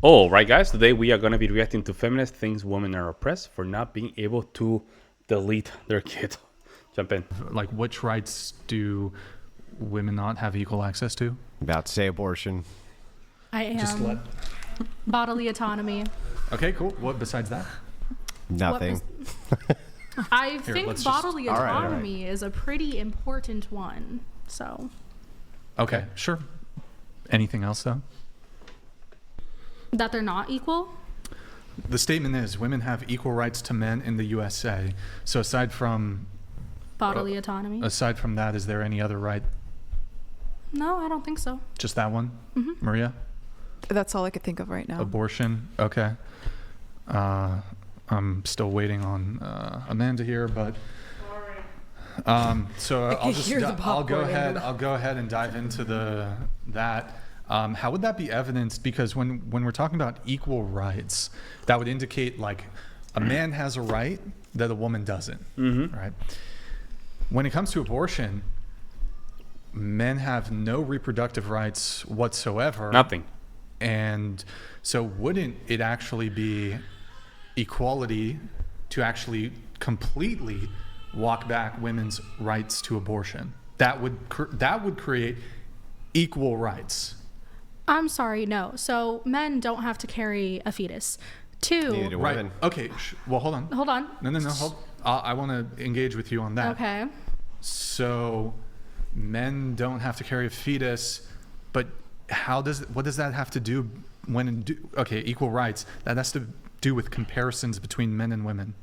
All right, guys. Today we are going to be reacting to feminist things women are oppressed for not being able to delete their kid. Jump in. Like, which rights do women not have equal access to? About to say abortion. I am. Just let. Bodily autonomy. Okay, cool. What besides that? Nothing. I Here, think let's just- bodily all right. autonomy is a pretty important one. So. Okay, sure. Anything else though? That they're not equal? The statement is women have equal rights to men in the USA. So aside from Bodily autonomy? that, is there any other right? No, I don't think so. Just that one, Maria? That's all I could think of right now. Abortion. Okay. I'm still waiting on Amanda here, but so I'll just Hear the I'll go popcorn ahead. in the- I'll go ahead and dive into that. How would that be evidenced? Because when we're talking about equal rights, that would indicate like a man has a right that a woman doesn't. Right. When it comes to abortion, men have no reproductive rights whatsoever. Nothing. And so wouldn't it actually be equality to actually completely walk back women's rights to abortion? That would create equal rights. I'm sorry, no. So men don't have to carry a fetus. Neither Two. do Right. women. Okay. Well, hold on. Hold on. No. Hold. I want to engage with you on that. Okay. So men don't have to carry a fetus, but what does that have to do okay, equal rights, that has to do with comparisons between men and women.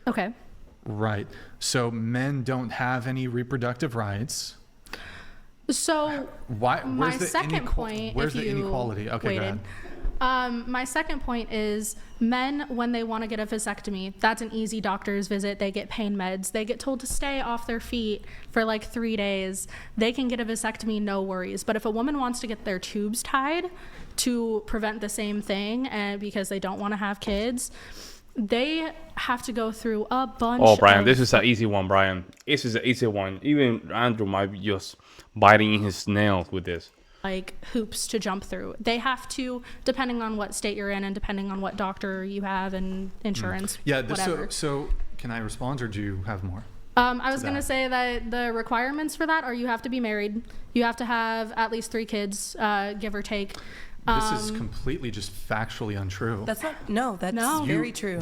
Okay. Right. So men don't have any reproductive rights. So Why? my Where's the second point, Where's if the you inequality? Okay, go waited. ahead. My second point is men, when they want to get a vasectomy, that's an easy doctor's visit. They get pain meds. They get told to stay off their feet for like 3 days. They can get a vasectomy, no worries. But if a woman wants to get their tubes tied to prevent the same thing, and because they don't want to have kids, they have to go through a bunch Oh, Brian, of... this is an easy one, Brian. This is an easy one. Even Andrew might be just biting his nails with this. like hoops to jump through. They have to, depending on what state you're in and depending on what doctor you have and insurance, Yeah. whatever. So can I respond, or do you have more? I was going to that. say that the requirements for that are you have to be married. You have to have at least 3 kids, give or take. This is completely just factually untrue. That's that's No. very true.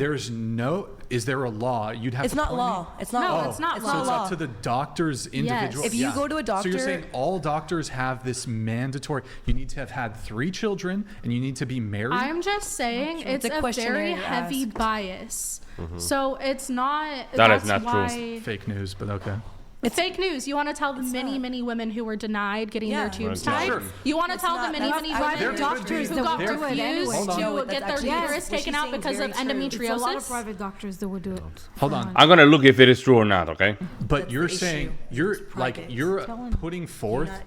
Is there a law? You'd have It's to not point me- law. It's not No, law. it's not It's law. So not it's law. up to the doctor's individual. If you go to a So you're doctor- saying all doctors have this mandatory, you need to have had 3 children and you need to be married? I'm just saying it's The a questionnaire very you heavy asked. bias. So it's not... That is that's not true. why, Fake news, but okay. It's fake news. You want to tell the many women who were denied getting their Yeah. tubes Well, tied? sure. You want to tell the many that's women There private could be- who got there- refused Hold on. to No, get their that's actually- uterus what taken she's out saying is because of very true. It's a lot of endometriosis? private doctors that would do it. Hold on. I'm going to look if it is true or not, okay? But That's you're the saying issue. you're It's like private. you're Tell him. putting forth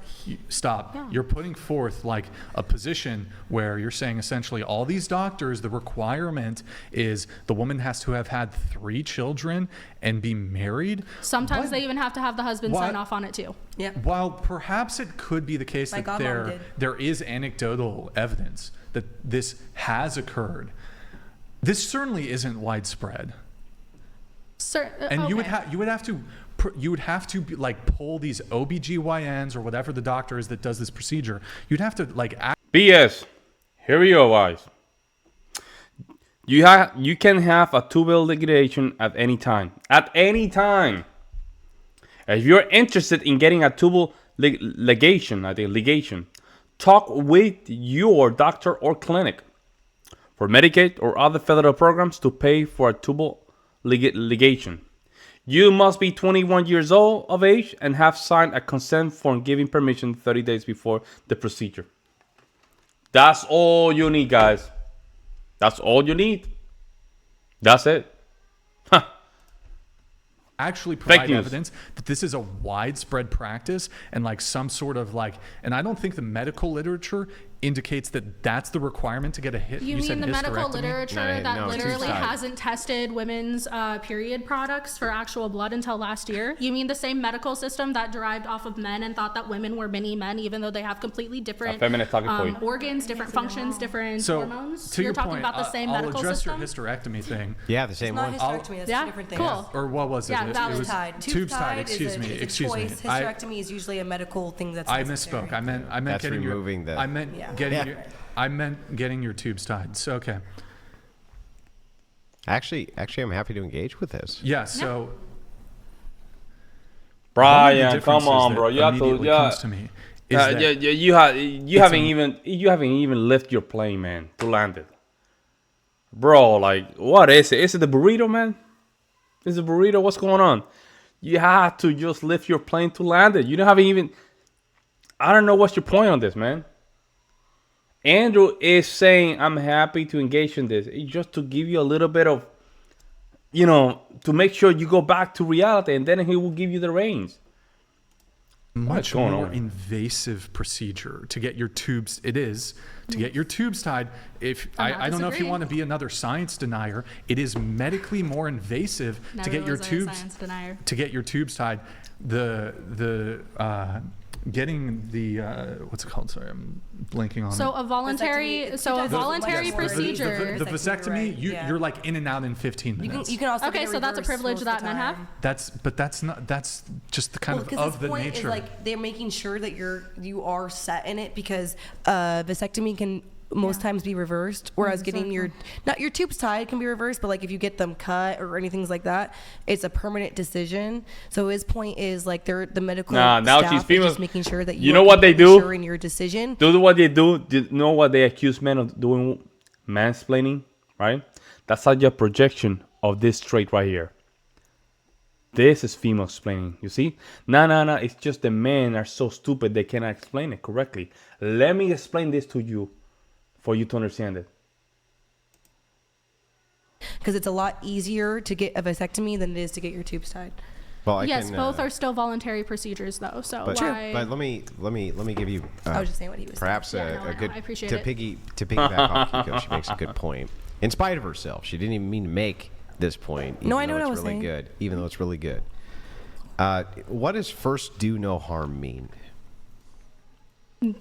stop. Yeah. You're putting forth like a position where you're saying essentially all these doctors, the requirement is the woman has to have had 3 children and be married. Sometimes What? they even have to have the husband What? sign off on it too. Yeah. While perhaps it could be the case My that godmom did. there is anecdotal evidence that this has occurred, this certainly isn't widespread. And you would have to like pull these OBGYNs or whatever the doctor is that does this procedure. You'd have to like BS. Here we go, guys. You can have a tubal ligation at any time. At any time. If you're interested in getting a tubal ligation, talk with your doctor or clinic for Medicaid or other federal programs to pay for a tubal ligation. You must be 21 years old of age and have signed a consent form giving permission 30 days before the procedure. That's all you need, guys. That's all you need. That's it. actually provide news. evidence that this is a widespread practice and like some sort of like, and I don't think the medical literature indicates that that's the requirement to get a hit. You mean the medical hysterectomy? literature that No, literally tube-side. hasn't tested women's period products for actual blood until last year? You mean the same medical system that derived off of men and thought that women were mini men, even though they have completely different feminist talking point. organs, different functions, different So hormones? to You're your talking point, about the same I'll medical address system? your hysterectomy thing. Yeah, the same Not one. hysterectomy. That's Yeah, two different things. cool. Or what was it? Yeah, It valid. was Tube-tied. tubes tied. Tube-tied Excuse is me. a Excuse me. choice. Hysterectomy is usually a medical thing that's I necessary. misspoke. I meant That's getting removing your. the- I meant Yeah. getting Yeah. your. I meant getting your tubes tied. So okay. Actually, I'm happy to engage with this. Yeah. So. one of the Brian, come differences on, that bro. You have to. immediately comes to me is that You haven't even lifted your plane, man, to land it, bro. Like, what is it? Is it the burrito, man? Is it burrito? What's going on? You have to just lift your plane to land it. You don't have even. I don't know what's your point on this, man. Andrew is saying, I'm happy to engage in this. It's just to give you a little bit of, to make sure you go back to reality, and then he will give you the reins. much going more on? invasive procedure to get your tubes. It is to get your tubes tied. If I don't know if you disagreeing. want to be another science denier, it is medically more invasive Never to get your was a tubes science denier. to get your tubes tied. Getting the what's it called? Sorry, I'm blanking on So it. a voluntary, Vasectomy, so a the- voluntary the- procedure. The Vasectomy, vasectomy, right, you, yeah. you're like in and out in 15 You minutes. can also Okay, get so that's a reverse privilege most of that the men have? time. That's just the kind Well, 'cause of his the point nature. is like they're making sure that you are set in it because vasectomy can most times be reversed, whereas getting your not your tubes tied can be reversed, but like if you get them cut or anything like that, it's a permanent decision. So his point is like the medical Nah, now staff she's is female. just making sure that You know what they do? in your decision. Do what they do. Do you know what they accuse men of doing? Mansplaining, right? That's like a projection of this trait right here. This is female explaining. You see? No. It's just the men are so stupid they cannot explain it correctly. Let me explain this to you for you to understand it. Because it's a lot easier to get a vasectomy than it is to get your tubes tied. Well, I Yes, can, both are still voluntary procedures, though. So But, why? but let me give you I was just saying what he was saying. perhaps Yeah, no, I a know. good I appreciate to it. piggyback off Kiko. She makes a good point. In spite of herself, she didn't even mean to make this point. Even No, I know though what I it's was really saying. good. Even though it's really good. What does first do no harm mean?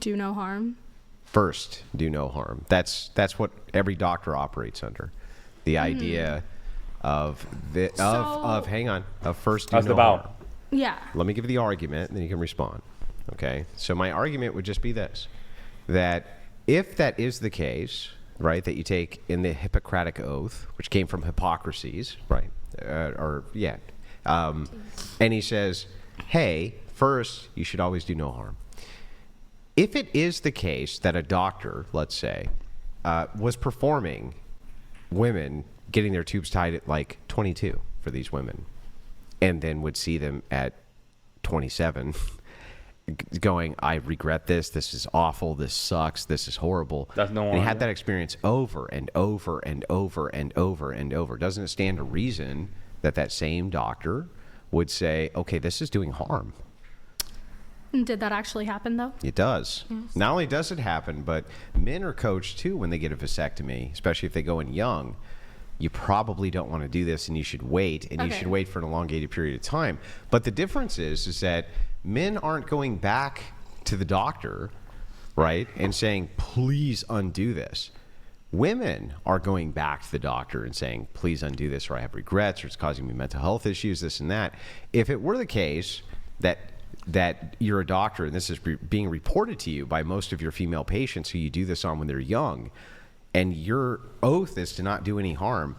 do no harm. First do no harm. That's what every doctor operates under. The idea of hang on, of first do That's no the harm. bow. Yeah. Let me give you the argument, and then you can respond. Okay? So my argument would just be this, that if that is the case, right, that you take in the Hippocratic Oath, which came from Hippocrates, right, and he says, hey, first, you should always do no harm. If it is the case that a doctor, let's say, was performing women getting their tubes tied at like 22 for these women, and then would see them at 27 going, I regret this. This is awful. This sucks. This is horrible. That's no and he harm, had yeah. that experience over and over and over and over and over. Doesn't it stand to reason that that same doctor would say, okay, this is doing harm? Did that actually happen, though? It does. Not only does it happen, but men are coached too when they get a vasectomy, especially if they go in young. You probably don't want to do this, and you should wait, and you Okay. should wait for an elongated period of time. But the difference is that men aren't going back to the doctor, right, and saying, please undo this. Women are going back to the doctor and saying, please undo this, or I have regrets, or it's causing me mental health issues, this and that. If it were the case that you're a doctor and this is being reported to you by most of your female patients who you do this on when they're young, and your oath is to not do any harm,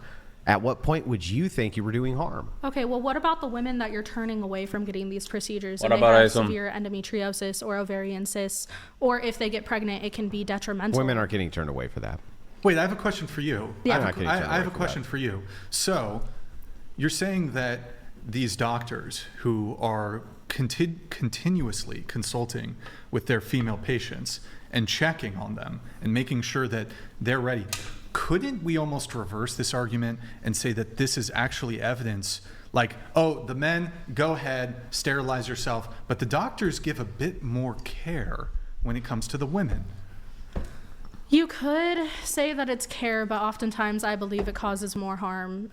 at what point would you think you were doing harm? Okay, well, what about the women that you're turning away from getting these procedures? What and about they have some- severe endometriosis or ovarian cysts, or if they get pregnant, it can be detrimental. Women aren't getting turned away for that. Wait, I have a question for you. Yeah. I I'm have not getting a, turned I have away a for question that. for you. So, you're saying that these doctors who are continuously consulting with their female patients and checking on them and making sure that they're ready, couldn't we almost reverse this argument and say that this is actually evidence? Like, oh, the men, go ahead, sterilize yourself, but the doctors give a bit more care when it comes to the women. You could say that it's care, but oftentimes I believe it causes more harm.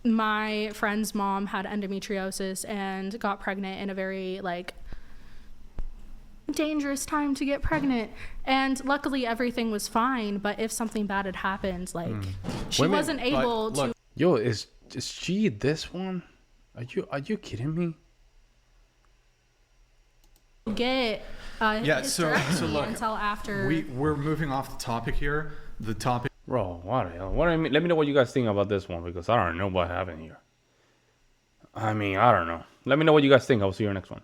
My friend's mom had endometriosis and got pregnant in a very like dangerous time to get pregnant, and luckily everything was fine. But if something bad had happened, like she Women- wasn't able look, to Yo, is she this one? Are you kidding me? get Yeah, hysterectomy look, until after. we're moving off the topic here. The topic Bro, what the hell? What I mean? Let me know what you guys think about this one, because I don't know what happened here. I mean, I don't know. Let me know what you guys think. I'll see you next one.